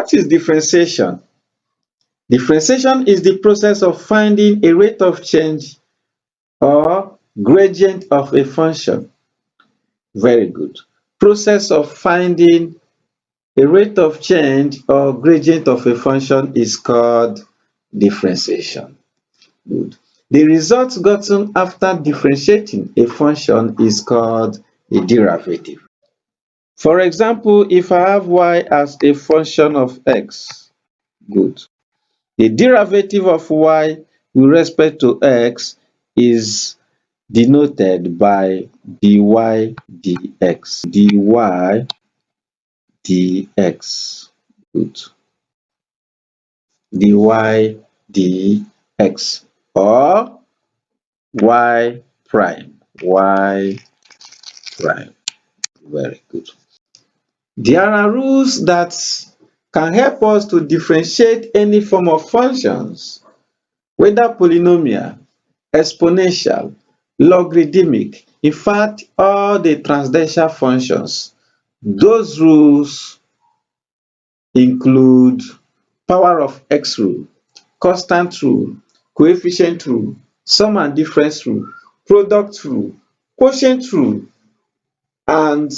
What is differentiation? Differentiation is the process of finding a rate of change or gradient of a function. Very good. Process of finding a rate of change or gradient of a function is called differentiation. Good. The result gotten after differentiating a function is called a derivative. For example, if I have y as a function of x, good. The derivative of y with respect to x is denoted by dy dx. dy dx. Good. dy dx or y prime. y prime. Very good. There are rules that can help us to differentiate any form of functions, whether polynomial, exponential, logarithmic, in fact, all the transcendental functions. Those rules include power of x rule, constant rule, coefficient rule, sum and difference rule, product rule, quotient rule, and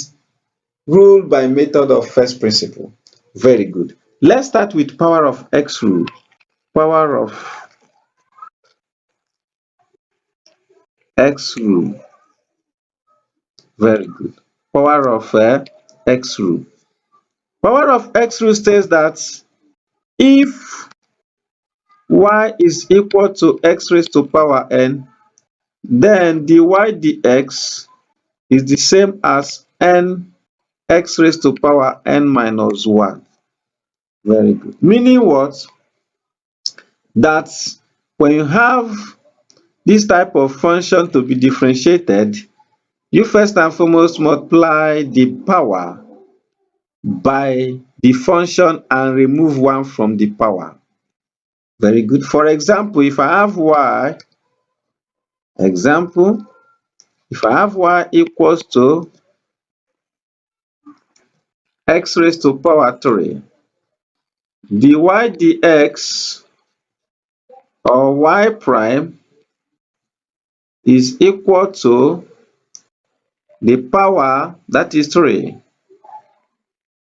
rule by method of first principle. Very good. Let's start with power of x rule. Power of x rule. Very good. Power of x rule. Power of x rule states that if y is equal to x raised to power n, then dy dx is the same as n x raised to power n minus 1. Very good. Meaning what? That when you have this type of function to be differentiated, you first and foremost multiply the power by the function and remove 1 from the power. Very good. For example, if I have y, equals to x raised to power 3, dy dx or y prime is equal to the power, that is 3,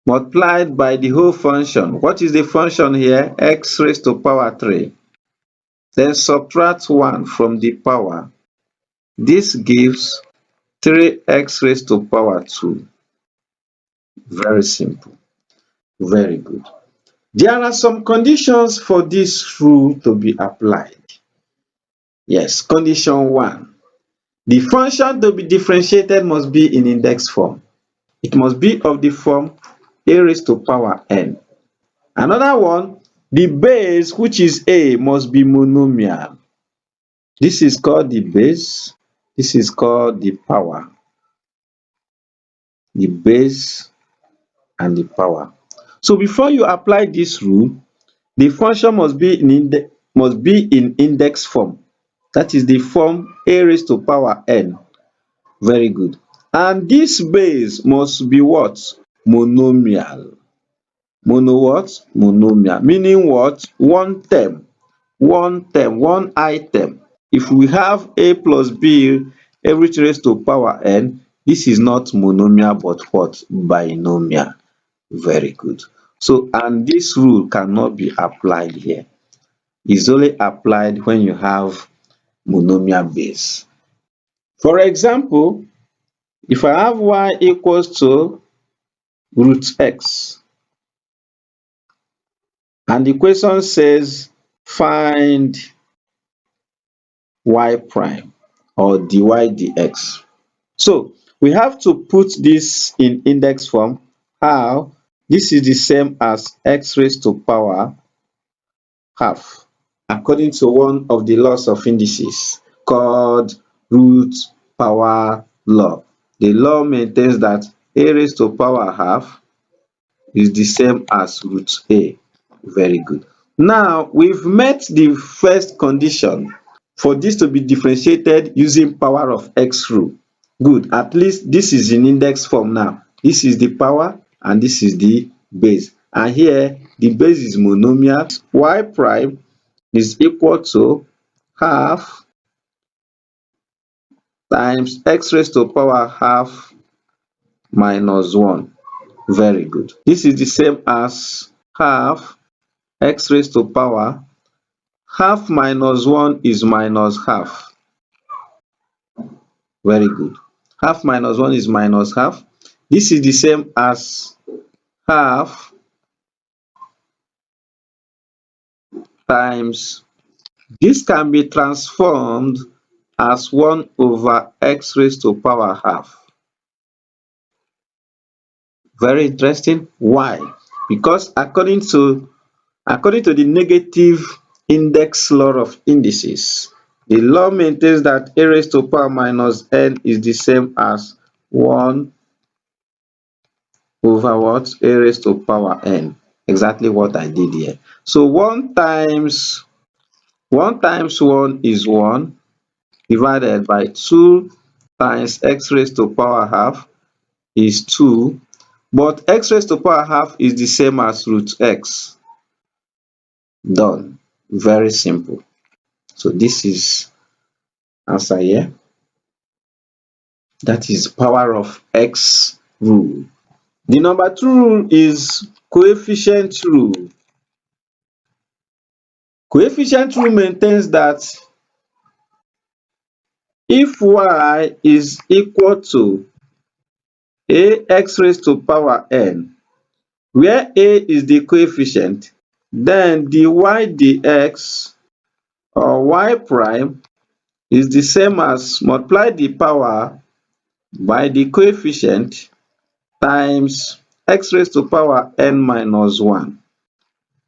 multiplied by the whole function. What is the function here? X raised to power 3. Then subtract 1 from the power. This gives 3x raised to power 2. Very simple. Very good. There are some conditions for this rule to be applied. Yes, condition 1. The function to be differentiated must be in index form. It must be of the form a raised to power n. Another one, the base, which is a, must be monomial. This is called the base. This is called the power. The base and the power. So before you apply this rule, the function must be in index form. That is the form a raised to power n. Very good. And this base must be what? Monomial. Monomial. Meaning what? One term, one item. If we have a plus b everything raised to power n, this is not monomial but what? Binomial. Very good. So, and this rule cannot be applied here. It's only applied when you have monomial base. For example, if I have y equals to root x, and the question says find y prime or dy dx. So we have to put this in index form. How? This is the same as x raised to power half, according to one of the laws of indices called root power law. The law maintains that a raised to power half is the same as root a. Very good. Now we've met the first condition for this to be differentiated using power of x rule. Good. At least this is in index form now. This is the power and this is the base. And here the base is monomial. Y prime is equal to half times x raised to power half minus 1. Very good. This is the same as half x raised to power half minus 1 is minus half. Very good. Half minus 1 is minus half. This is the same as half times, this can be transformed as 1 over x raised to power half. Very interesting. Why? Because according to the negative index law of indices, the law maintains that a raised to power minus n is the same as 1 over what? A raised to power n. Exactly what I did here. So 1 times 1 is 1 divided by 2 times x raised to power half is 2, but x raised to power half is the same as root x. Done. Very simple. So this is answer here. That is power of x rule. The number 2 rule is coefficient rule. Coefficient rule maintains that if y is equal to ax raised to power n, where a is the coefficient, then dy dx or y prime is the same as multiply the power by the coefficient times x raised to power n minus 1.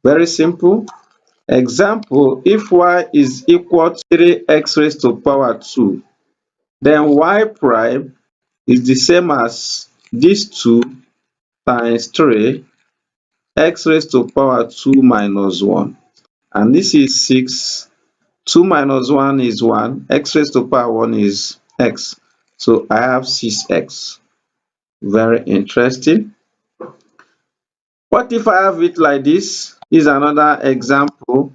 Very simple. Example, if y is equal to 3x raised to power 2, then y prime is the same as this 2 times 3 x raised to power 2 minus 1. And this is 6. 2 minus 1 is 1. X raised to power 1 is x. So I have 6x. Very interesting. What if I have it like this? Is another example.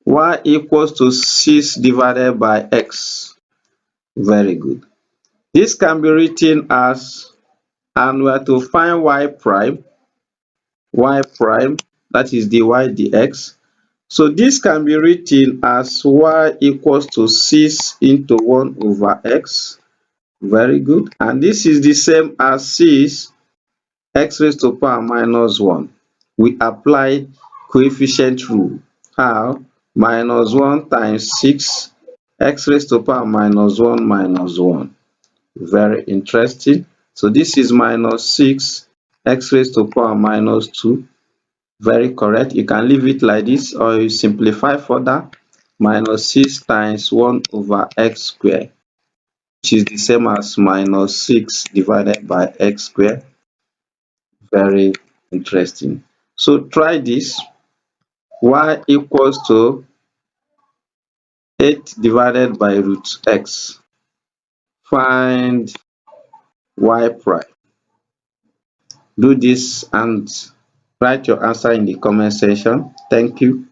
Y equals to 6 divided by x. Very good. This can be written as, and we are to find y prime, that is dy dx. So this can be written as y equals to 6 into 1 over x. Very good. And this is the same as 6 x raised to power minus 1. We apply coefficient rule. How? Minus 1 times 6 x raised to power minus 1 minus 1. Very interesting. So this is minus 6 x raised to power minus 2. Very correct. You can leave it like this or you simplify further. Minus 6 times 1 over x squared, which is the same as minus 6 divided by x squared. Very interesting. So try this. Y equals to 8 divided by root x. Find y prime. Do this and write your answer in the comment section. Thank you.